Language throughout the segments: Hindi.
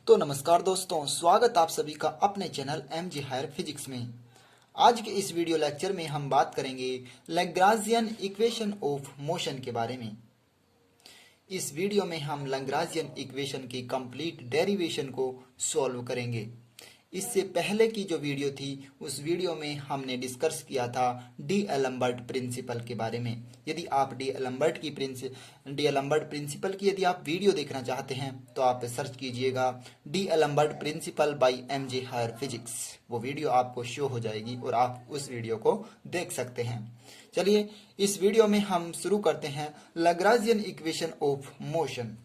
तो नमस्कार दोस्तों, स्वागत आप सभी का अपने channel M G higher physics में। आज के इस वीडियो लेक्चर में हम बात करेंगे लैग्रांजियन इक्वेशन ऑफ मोशन के बारे में। इस वीडियो में हम लैग्रांजियन इक्वेशन की कंप्लीट डेरिवेशन को सॉल्व करेंगे। इससे पहले की जो वीडियो थी उस वीडियो में हमने डिस्कस किया था डी एलम्बर्ट प्रिंसिपल के बारे में। यदि आप डी एलम्बर्ट प्रिंसिपल की यदि आप वीडियो देखना चाहते हैं तो आप सर्च कीजिएगा D Alembert principle by M G higher physics. वो वीडियो आपको शो हो जाएगी और आप उस वीडियो को देख सकते हैं। चलिए इस वीडियो में हम शुरू करते हैं Lagrangian equation of motion.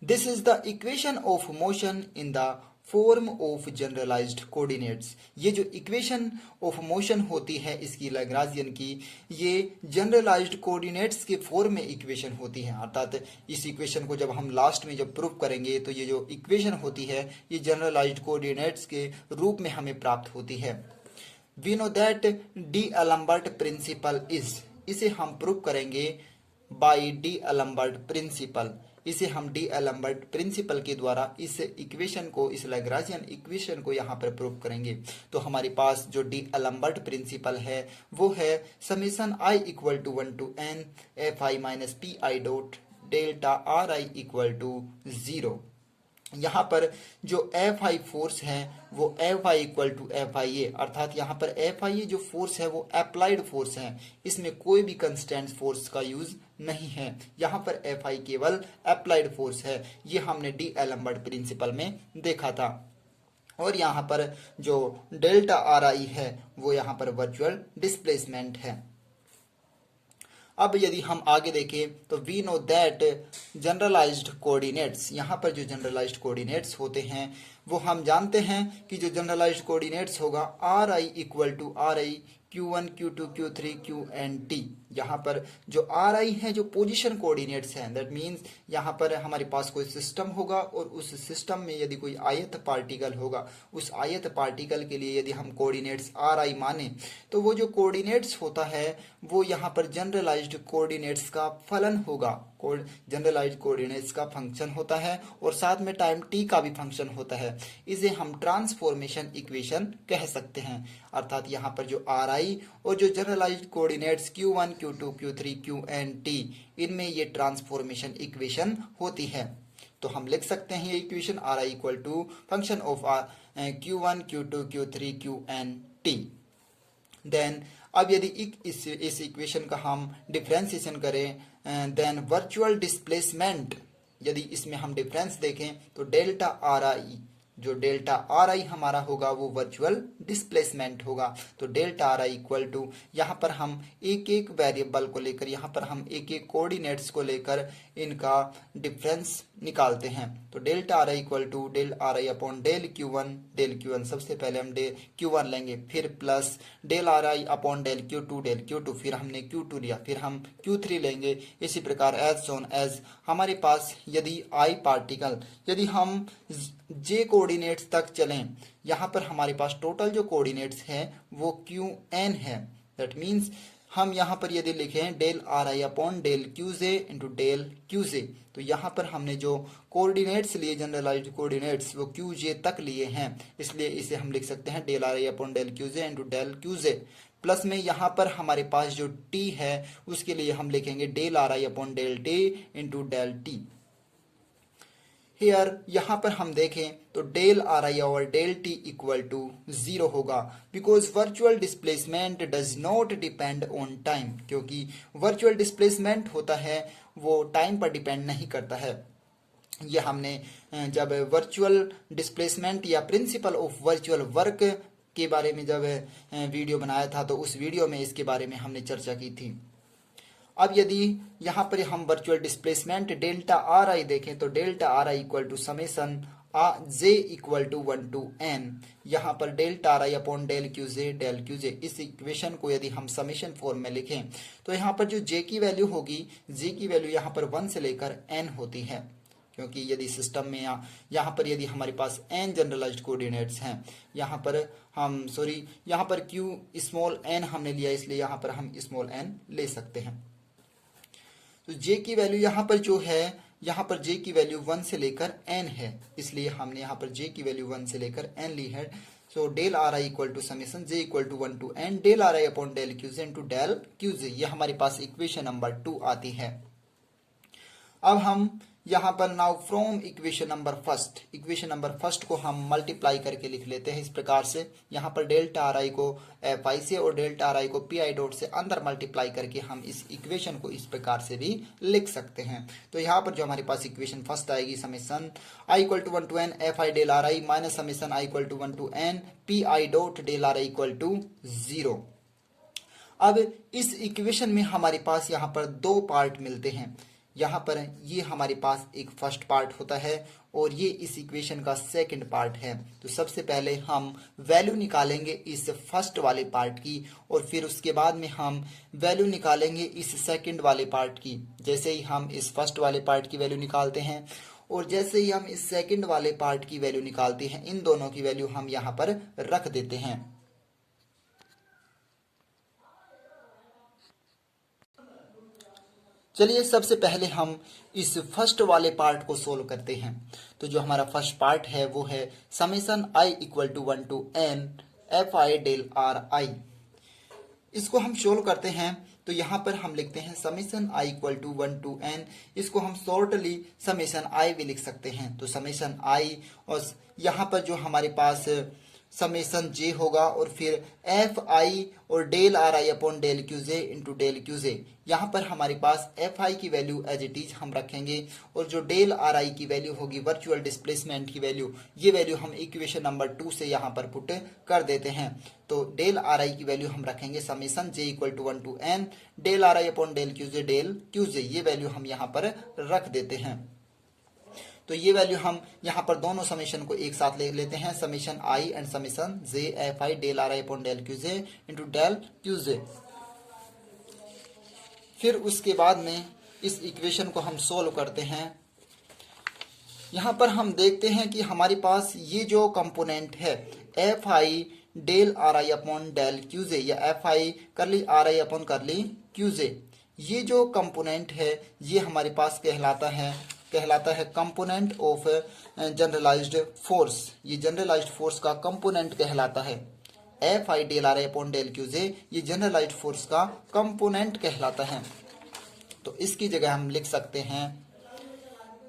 This is the equation of motion in the form of generalised coordinates. ये जो इक्वेशन ऑफ मोशन होती है इसकी लैग्रांजियन की, ये जनरलाइज्ड कोऑर्डिनेट्स के फॉर्म में इक्वेशन होती है। अर्थात इस इक्वेशन को जब हम लास्ट में जब प्रूव करेंगे तो ये जो इक्वेशन होती है ये जनरलाइज्ड कोऑर्डिनेट्स के रूप में हमें प्राप्त होती है। We know that D Alembert principle is, इसे हम प्रूव करेंगे बाई डी एलम्बर्ट प्रिंसिपल। इसे हम डी एलम्बर्ट प्रिंसिपल के द्वारा इस इक्वेशन को, इस लैग्रांजियन इक्वेशन को यहाँ पर प्रूव करेंगे। तो हमारे पास जो डी एलम्बर्ट प्रिंसिपल है वो है summation I equal to 1 to n F I minus P I dot delta R I equal to 0। यहाँ पर जो एफ आई फोर्स है वो F I equal to F I A, अर्थात यहाँ पर एफ आई ए जो फोर्स है वो अप्लाइड फोर्स है, इसमें कोई भी कंस्टेंट फोर्स का यूज नहीं है। यहाँ पर एफ आई केवल अप्लाइड फोर्स है। ये हमने डी एलम्बर्ट प्रिंसिपल में देखा था। और यहाँ पर जो डेल्टा आर आई है वो यहाँ पर वर्चुअल डिस्प्लेसमेंट है। अब यदि हम आगे देखें तो we know that generalised coordinates, यहाँ पर जो जनरलाइज्ड कोऑर्डिनेट्स होते हैं वो हम जानते हैं कि जो जनरलाइज्ड कोऑर्डिनेट्स होगा R I equal to R I Q1, Q2, Q3, QNT। यहाँ पर जो आर आई है जो पोजीशन कोऑर्डिनेट्स हैं, दैट मीन्स यहाँ पर हमारे पास कोई सिस्टम होगा और उस सिस्टम में यदि कोई आयत पार्टिकल होगा, उस आयत पार्टिकल के लिए यदि हम कोऑर्डिनेट्स आर आई माने तो वो जो कोऑर्डिनेट्स होता है वो यहाँ पर जनरलाइज्ड कोऑर्डिनेट्स का फलन होगा। जनरलाइज्ड कोऑर्डिनेट्स का फंक्शन होता है और साथ में टाइम टी का भी फंक्शन होता है। इसे हम ट्रांसफॉर्मेशन इक्वेशन कह सकते हैं। अर्थात यहाँ पर जो आर आई और जो generalised coordinates Q1, Q2, Q3, QNT, इनमें ये ट्रांसफॉर्मेशन इक्वेशन होती है। तो हम लिख सकते हैं ये equation R I equal to function of Q1, Q2, Q3, QNT। Then अब यदि इस इक्वेशन का हम डिफरेंशिएशन करें, देन वर्चुअल डिस्प्लेसमेंट, यदि इसमें हम डिफरेंस देखें तो डेल्टा आर आई, जो डेल्टा आर आई हमारा होगा वो वर्चुअल डिस्प्लेसमेंट होगा। तो delta R I equal to, यहाँ पर हम एक एक वेरिएबल को लेकर, यहाँ पर हम एक एक कोऑर्डिनेट्स को लेकर इनका डिफरेंस निकालते हैं। तो delta R I equal to del R I upon del Q one सबसे पहले हम डेल Q1 लेंगे, फिर plus del R I upon del Q2, फिर हमने Q2 लिया, फिर हम Q3 लेंगे। इसी प्रकार एज सोन एज हमारे पास यदि आई पार्टिकल, यदि हम जे कोऑर्डिनेट्स तक चलें, यहाँ पर हमारे पास टोटल जो कोऑर्डिनेट्स हैं वो Qn है। दैट मीन्स हम यहाँ पर यदि लिखें del R I upon del Q J into del Q J, तो यहाँ पर हमने जो कोऑर्डिनेट्स लिए जनरलाइज्ड कोऑर्डिनेट्स वो क्यूजे तक लिए हैं, इसलिए इसे हम लिख सकते हैं del R I upon del Q J into del Q J. Plus में यहाँ पर हमारे पास जो टी है उसके लिए हम लिखेंगे del R I upon del T into del T. Here यहाँ पर हम देखें तो डेल आर आई और डेल टी इक्वल टू 0 होगा, because virtual displacement does not depend on time, क्योंकि वर्चुअल डिस्प्लेसमेंट होता है वो टाइम पर डिपेंड नहीं करता है। ये हमने जब वर्चुअल डिस्प्लेसमेंट या प्रिंसिपल ऑफ वर्चुअल वर्क के बारे में जब वीडियो बनाया था तो उस वीडियो में इसके बारे में हमने चर्चा की थी। अब यदि यहाँ पर हम virtual displacement delta R I देखें तो delta R I equal to summation J equal to 1 to n, यहाँ पर delta R I upon del Q J. इस इक्वेशन को यदि हम समेशन फॉर्म में लिखें तो यहाँ पर जो जे की वैल्यू होगी, जे की वैल्यू यहाँ पर 1 से लेकर n होती है, क्योंकि यदि सिस्टम में यहाँ पर यदि हमारे पास n जनरलाइज्ड कोऑर्डिनेट्स हैं, यहाँ पर यहाँ पर q स्मॉल n हमने लिया, इसलिए यहाँ पर हम स्मॉल n ले सकते हैं। तो j की वैल्यू यहाँ पर जो है यहाँ पर j की वैल्यू 1 से लेकर n है, इसलिए हमने यहाँ पर j की वैल्यू 1 से लेकर n ली है। So del R I equal to summation j equal to 1 to n del R I upon del Q J into del Q J, ये हमारे पास इक्वेशन नंबर 2 आती है। अब हम यहाँ पर now from equation number first को हम मल्टीप्लाई करके लिख लेते हैं इस प्रकार से। यहाँ पर डेल्टा आर आई को एफ आई से और डेल्टा आर आई को पी आई डॉट से अंदर मल्टीप्लाई करके हम इस इक्वेशन को इस प्रकार से भी लिख सकते हैं। तो यहाँ पर जो हमारे पास इक्वेशन फर्स्ट आएगी summation I equal to 1 to N F I del R I minus summation I equal to 1 to N P I dot del R I equal to 0। अब इस इक्वेशन में हमारे पास यहाँ पर दो पार्ट मिलते हैं। यहाँ पर ये हमारे पास एक फर्स्ट पार्ट होता है और ये इस इक्वेशन का सेकंड पार्ट है। तो सबसे पहले हम वैल्यू निकालेंगे इस फर्स्ट वाले पार्ट की और फिर उसके बाद में हम वैल्यू निकालेंगे इस सेकंड वाले पार्ट की। जैसे ही हम इस फर्स्ट वाले पार्ट की वैल्यू निकालते हैं और जैसे ही हम इस सेकंड वाले पार्ट की वैल्यू निकालते हैं, इन दोनों की वैल्यू हम यहाँ पर रख देते हैं। चलिए सबसे पहले हम इस फर्स्ट वाले पार्ट को सोल्व करते हैं। तो जो हमारा फर्स्ट पार्ट है वो है summation I equal to 1 to N F I del R I. इसको हम सोल्व करते हैं तो यहाँ पर हम लिखते हैं summation I equal to 1 to N. इसको हम शॉर्टली समेशन आई भी लिख सकते हैं। तो समेशन आई और यहाँ पर जो हमारे पास समेशन जे होगा और फिर एफ आई और del R I upon del Q J into del Q J. यहाँ पर हमारे पास एफ आई की वैल्यू एज इट इज हम रखेंगे और जो डेल आर आई की वैल्यू होगी वर्चुअल डिस्प्लेसमेंट की वैल्यू, ये वैल्यू हम इक्वेशन नंबर 2 से यहाँ पर पुट कर देते हैं। तो डेल आर आई की वैल्यू हम रखेंगे summation J equal to 1 to N del R I upon del Q J, ये वैल्यू हम यहाँ पर रख देते हैं। तो ये वैल्यू हम यहाँ पर दोनों समेशन को एक साथ ले लेते हैं, summation I and summation J F I del R I upon del Q J into del Q J. फिर उसके बाद में इस इक्वेशन को हम सोल्व करते हैं। यहाँ पर हम देखते हैं कि हमारे पास ये जो कंपोनेंट है F I del R I upon del Q J या F I curly R I upon curly Q J, ये जो कंपोनेंट है ये हमारे पास कहलाता है कंपोनेंट ऑफ जनरलाइज्ड फोर्स। ये जनरलाइज्ड फोर्स का कंपोनेंट कहलाता है। F I del R I upon del Q J ये जनरलाइज्ड फोर्स का कंपोनेंट कहलाता है। तो इसकी जगह हम लिख सकते हैं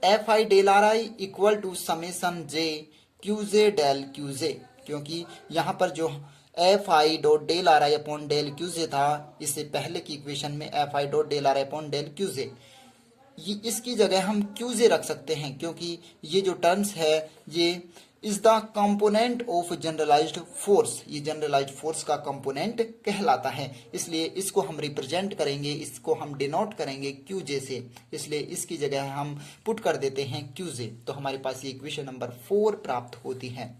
F I del R I equal to summation J Q J del Q J, क्योंकि यहाँ पर जो F I dot del R I upon del Q J था, इससे पहले की इक्वेशन में F I dot del R I upon del Q J, ये इसकी जगह हम क्यू जे रख सकते हैं क्योंकि ये जो टर्म्स है ये is the component of generalised force, ये जनरलाइज्ड फोर्स का कंपोनेंट कहलाता है। इसलिए इसको हम रिप्रेजेंट करेंगे, इसको हम डिनोट करेंगे क्यू जे से, इसलिए इसकी जगह हम पुट कर देते हैं क्यू जे। तो हमारे पास ये इक्वेशन नंबर 4 प्राप्त होती है।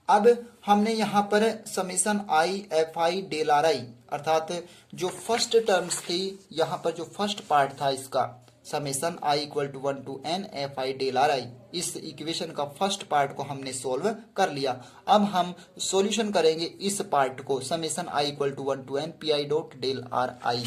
अब हमने यहाँ पर summation I F I del R I अर्थात जो फर्स्ट टर्म्स थी, यहाँ पर जो फर्स्ट पार्ट था इसका summation I equal to 1 to N F I del R I, इस इक्वेशन का फर्स्ट पार्ट को हमने सोल्व कर लिया। अब हम सॉल्यूशन करेंगे इस पार्ट को summation I equal to 1 to N P I dot del R I.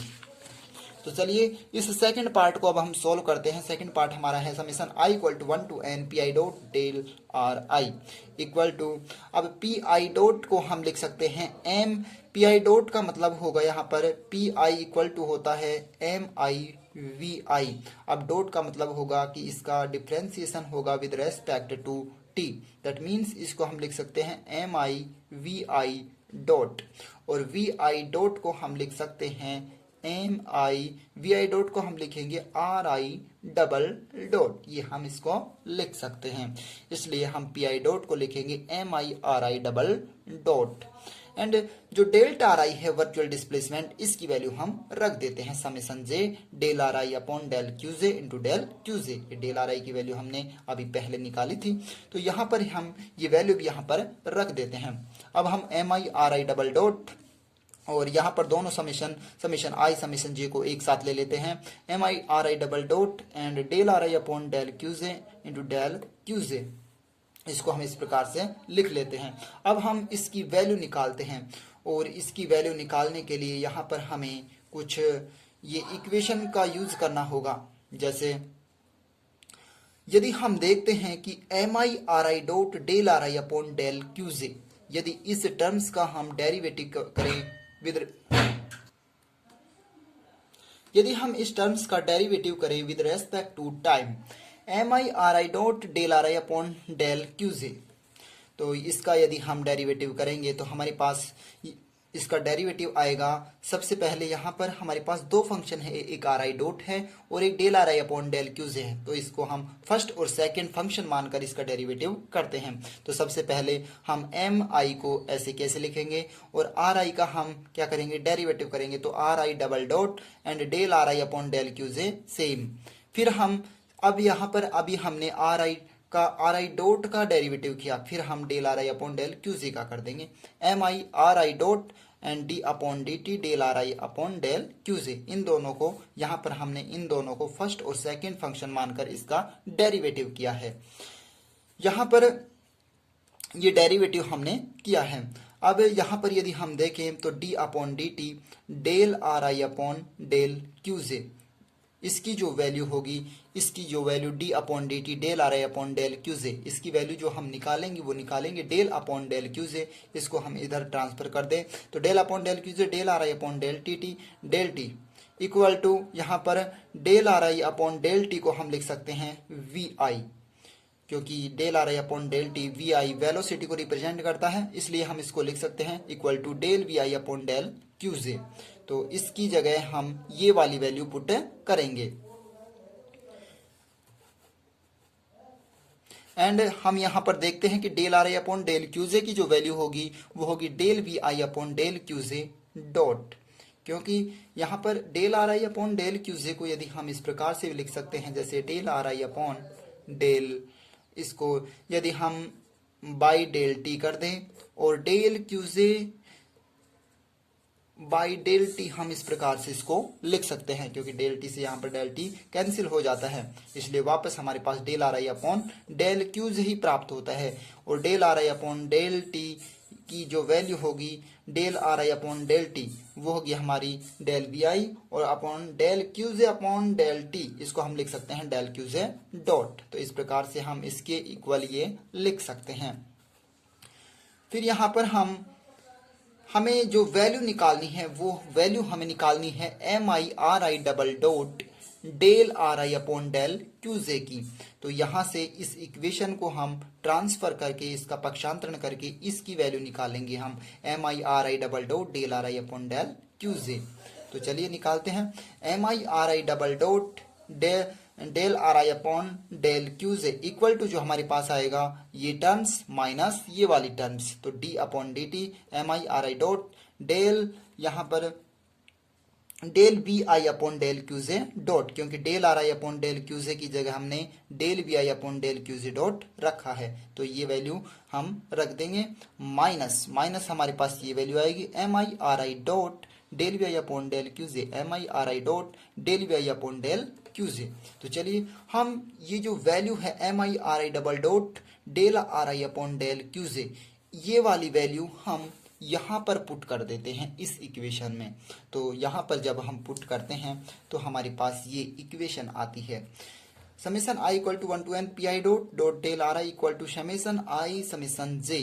तो चलिए इस सेकंड पार्ट को अब हम सोल्व करते हैं। सेकंड पार्ट हमारा है summation I equal to 1 to N P I dot del R I equal to, अब पी आई डॉट को हम लिख सकते हैं एम, पी आई डॉट का मतलब होगा यहाँ पर पी आई इक्वल टू होता है एम आई वी आई। अब डॉट का मतलब होगा कि इसका डिफ्रेंसिएशन होगा with respect to T, that means इसको हम लिख सकते हैं M I V I dot, और वी आई डॉट को हम लिख सकते हैं M I V I dot को हम लिखेंगे आर आई डबल डॉट, ये हम इसको लिख सकते हैं। इसलिए हम पी आई डॉट को लिखेंगे M I R I double dot, and जो डेल्टा आर आई है वर्चुअल डिस्प्लेसमेंट, इसकी वैल्यू हम रख देते हैं summation J del R I upon del Q J into del Q J. Del R I की वैल्यू हमने अभी पहले निकाली थी, तो यहाँ पर हम ये वैल्यू भी यहाँ पर रख देते हैं। अब हम M I R I double dot और यहाँ पर दोनों समेशन आई समेशन जे को एक साथ ले लेते हैं, M I R I double dot and del R I upon del Q J into del Q J, इसको हम इस प्रकार से लिख लेते हैं। अब हम इसकी वैल्यू निकालते हैं और इसकी वैल्यू निकालने के लिए यहाँ पर हमें कुछ ये इक्वेशन का यूज करना होगा। जैसे यदि हम देखते हैं कि M I R I dot del R I upon del Q J, यदि इस टर्म्स का हम डेरिवेटिव करें विद यदि हम इस टर्म्स का डेरिवेटिव करें with respect to time, M I R I dot del R I upon del Q J, तो इसका यदि हम डेरिवेटिव करेंगे तो हमारे पास इसका डेरिवेटिव आएगा। सबसे पहले यहाँ पर हमारे पास दो फंक्शन है, एक आर आई डॉट है और एक del R I upon del Q J है, तो इसको हम फर्स्ट और सेकंड फंक्शन मानकर इसका डेरिवेटिव करते हैं। तो सबसे पहले हम एम आई को ऐसे कैसे लिखेंगे और आर आई का हम क्या करेंगे, डेरिवेटिव करेंगे, तो R I double dot and del R I upon del Q J same. फिर हम अब यहाँ पर अभी हमने आर आई डॉट का डेरिवेटिव किया, फिर हम del R I upon del Q J का कर देंगे, M I R I dot and D upon D T del R I upon del Q J. इन दोनों को यहाँ पर हमने इन दोनों को फर्स्ट और सेकंड फंक्शन मानकर इसका डेरिवेटिव किया है। यहाँ पर ये डेरिवेटिव हमने किया है। अब यहाँ पर यदि हम देखें तो D upon D T del R I upon del Q J, इसकी जो वैल्यू होगी, इसकी जो value D upon D T del R I upon del Q J, इसकी वैल्यू जो हम निकालेंगे वो निकालेंगे del upon del Q J. इसको हम इधर ट्रांसफर कर दें तो del upon del Q J del R I upon del T equal to यहाँ पर del R I upon del T को हम लिख सकते हैं वी आई, क्योंकि del R I upon del T V I velocity को रिप्रेजेंट करता है, इसलिए हम इसको लिख सकते हैं equal to del V I upon del Q J. तो इसकी जगह हम ये वाली वैल्यू पुट करेंगे एंड हम यहां पर देखते हैं कि del R I upon del Q J की जो वैल्यू होगी वो होगी del V I upon del Q J dot, क्योंकि यहाँ पर del R I upon del Q J को यदि हम इस प्रकार से लिख सकते हैं जैसे del R I upon del, इसको यदि हम बाई डेल टी कर दें और del Q J by del T हम इस प्रकार से इसको लिख सकते हैं, क्योंकि डेल टी से यहाँ पर डेल टी कैंसिल हो जाता है, इसलिए वापस हमारे पास del R I upon del Q J ही प्राप्त होता है। और del R I upon del T की जो वैल्यू होगी del R I upon del T वो होगी हमारी डेल वी आई, और upon del Q J upon del T इसको हम लिख सकते हैं डेल क्यूजे डॉट। तो इस प्रकार से हम इसके इक्वल ये लिख सकते हैं। फिर यहाँ पर हमें जो वैल्यू निकालनी है वो वैल्यू हमें निकालनी है M I R I double dot del R I upon del Q J की। तो यहाँ से इस इक्वेशन को हम ट्रांसफर करके इसका पक्षांतरण करके इसकी वैल्यू निकालेंगे हम M I R I double dot del R I upon del Q J. तो चलिए निकालते हैं M I R I double dot del R I upon del Q J equal to जो हमारे पास आएगा ये टर्म्स माइनस ये वाली टर्म्स, तो D upon D T M I R I dot del यहाँ पर del V I upon del QJ dot, क्योंकि del R I upon del Q J की जगह हमने del V I upon del QJ dot रखा है, तो ये वैल्यू हम रख देंगे माइनस हमारे पास ये वैल्यू आएगी M I R I dot del V I upon del Q J M I R I dot del V I upon del Q J. तो चलिए हम ये जो वैल्यू है M I R I double dot del R I upon del QJ, ये वाली वैल्यू हम यहाँ पर पुट कर देते हैं इस इक्वेशन में। तो यहाँ पर जब हम पुट करते हैं तो हमारे पास ये इक्वेशन आती है summation I equal to 1 to n P I dot del R I equal to summation I summation J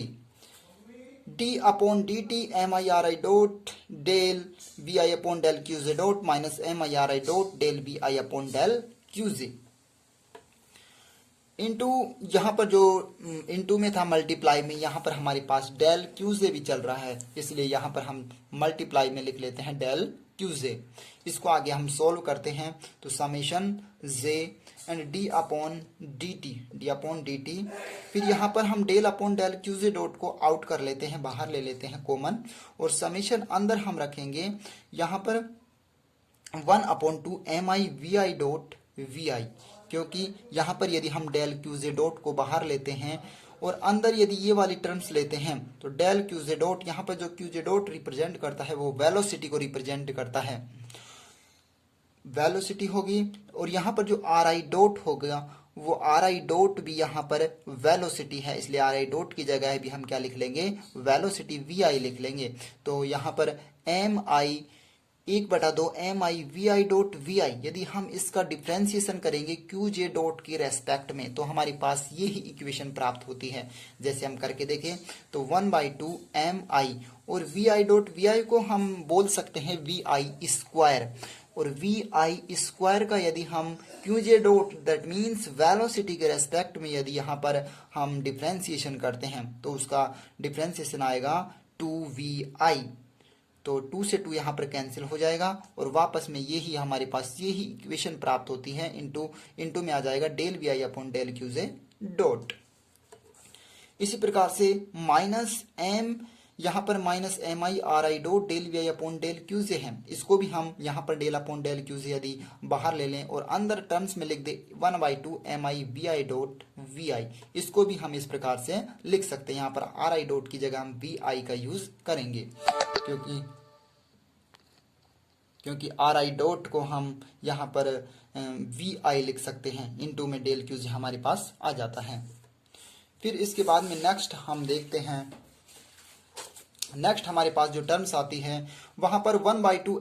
D upon D T M I R I dot del V I upon del Q J dot minus M I R I dot del V I upon del Q J into यहाँ पर जो इंटू में था मल्टीप्लाई में, यहाँ पर हमारे पास डेल क्यूजे भी चल रहा है, इसलिए यहाँ पर हम मल्टीप्लाई में लिख लेते हैं डेल क्यूजे। इसको आगे हम सोल्व करते हैं तो summation J and D upon D T फिर यहाँ पर हम del upon del QJ dot को आउट कर लेते हैं, बाहर ले लेते हैं कॉमन, और समेशन अंदर हम रखेंगे यहाँ पर 1 upon 2 M I V I dot V I, क्योंकि यहाँ पर यदि हम डेल क्यूजे डॉट को बाहर लेते हैं और अंदर यदि ये वाली टर्म्स लेते हैं तो डेल क्यूजे डॉट यहाँ पर जो क्यूजे डॉट रिप्रेजेंट करता है वो वेलोसिटी को रिप्रेजेंट करता है, वेलोसिटी होगी, और यहाँ पर जो आर आई डॉट हो गया वो आर आई डॉट भी यहाँ पर वेलोसिटी है, इसलिए आर आई डॉट की जगह भी हम क्या लिख लेंगे वेलोसिटी वी आई लिख लेंगे। तो यहाँ पर एम आई 1/2 mi vi.vi। यदि हम इसका डिफ्रेंसिएशन करेंगे qj डॉट की रेस्पेक्ट में तो हमारे पास ये ही इक्वेशन प्राप्त होती है। जैसे हम करके देखें तो 1/2 mi और vi.vi को हम बोल सकते हैं vi स्क्वायर, और vi स्क्वायर का यदि हम qj dot that means velocity के रेस्पेक्ट में यदि यहाँ पर हम डिफ्रेंसिएशन करते हैं तो उसका डिफ्रेंसिएशन आएगा 2vi। तो 2 से 2 यहाँ पर कैंसिल हो जाएगा और वापस में यही हमारे पास यही इक्वेशन प्राप्त होती है। इंटू में आ जाएगा del V I upon del Q J dot. इसी प्रकार से माइनस एम, यहाँ पर minus M I R I dot del V I upon del Q J है। इसको भी हम यहाँ पर del upon del Q J यदि बाहर ले लें और अंदर टर्म्स में लिख दे 1/2 M I B I dot V I. इसको भी हम इस प्रकार से लिख सकते हैं। यहाँ पर आर आई डॉट की जगह हम वी आई का यूज करेंगे, क्योंकि आर आई डॉट को हम यहाँ पर वी आई लिख सकते हैं। इनटू में डेल क्यू जे हमारे पास आ जाता है। फिर इसके बाद में नेक्स्ट हम देखते हैं, नेक्स्ट हमारे पास जो टर्म्स आती है वहां पर 1/2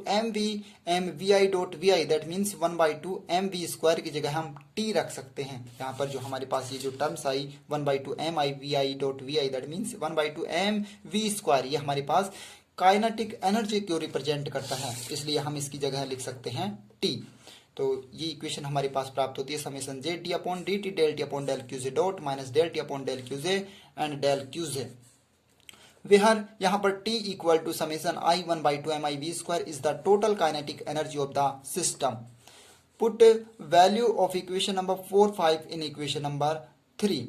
M V I dot V I that means 1/2 M V square की जगह हम टी रख सकते हैं। यहाँ पर जो हमारे पास ये जो terms I 1/2 M I V I dot V I that means 1/2 M V square, ये हमारे पास काइनेटिक एनर्जी को रिप्रेजेंट करता है, इसलिए हम इसकी जगह लिख सकते हैं टी। तो ये इक्वेशन हमारे पास प्राप्त होती है summation J T upon D T del T upon del Q J dot minus del T upon del Q J and del Q J, where यहाँ पर t equal to summation i 1/2 mi v square is the total kinetic energy of the system. Put value of equation number 4, 5 in equation number 3।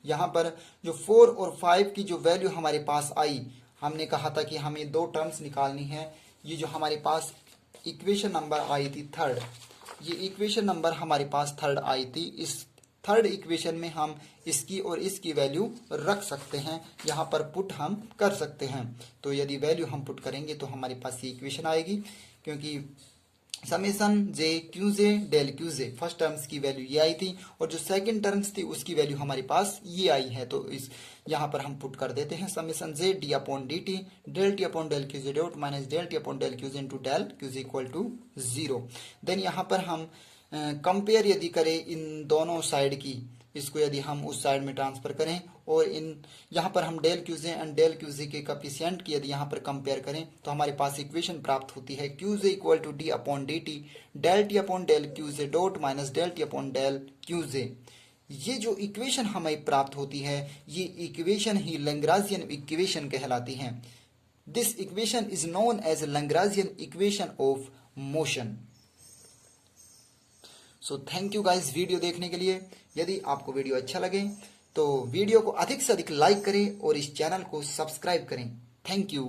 यहाँ पर जो 4 और 5 की जो वैल्यू हमारे पास आई, हमने कहा था कि हमें दो टर्म्स निकालनी है। ये जो हमारे पास इक्वेशन नंबर आई थी थर्ड, ये इक्वेशन नंबर हमारे पास थर्ड आई थी। इस थर्ड इक्वेशन में हम इसकी और इसकी वैल्यू रख सकते हैं, यहाँ पर पुट हम कर सकते हैं। तो यदि वैल्यू हम पुट करेंगे तो हमारे पास ये इक्वेशन आएगी, क्योंकि summation J Q J del Q जे फर्स्ट टर्म्स की वैल्यू ये आई थी और जो सेकंड टर्म्स थी उसकी वैल्यू हमारे पास ये आई है। तो इस यहाँ पर हम पुट कर देते हैं summation J D upon D T del T upon del Q J dot minus del T upon del Q J into del Q J equal to 0। Then यहाँ पर हम कंपेयर यदि करें इन दोनों साइड की, इसको यदि हम उस साइड में ट्रांसफर करें और इन यहाँ पर हम del Q J and del Q J के कॉफिशिएंट की यदि यहाँ पर कंपेयर करें तो हमारे पास इक्वेशन प्राप्त होती है q j equal to d upon D T del T upon del QJ dot minus del T upon del QJ. ये जो इक्वेशन हमें प्राप्त होती है ये इक्वेशन ही लैग्रांजियन इक्वेशन कहलाती है। This equation is known as Lagrangian equation of motion. So thank you guys video देखने के लिए। यदि आपको वीडियो अच्छा लगे तो वीडियो को अधिक से अधिक लाइक करें और इस चैनल को सब्सक्राइब करें। Thank you.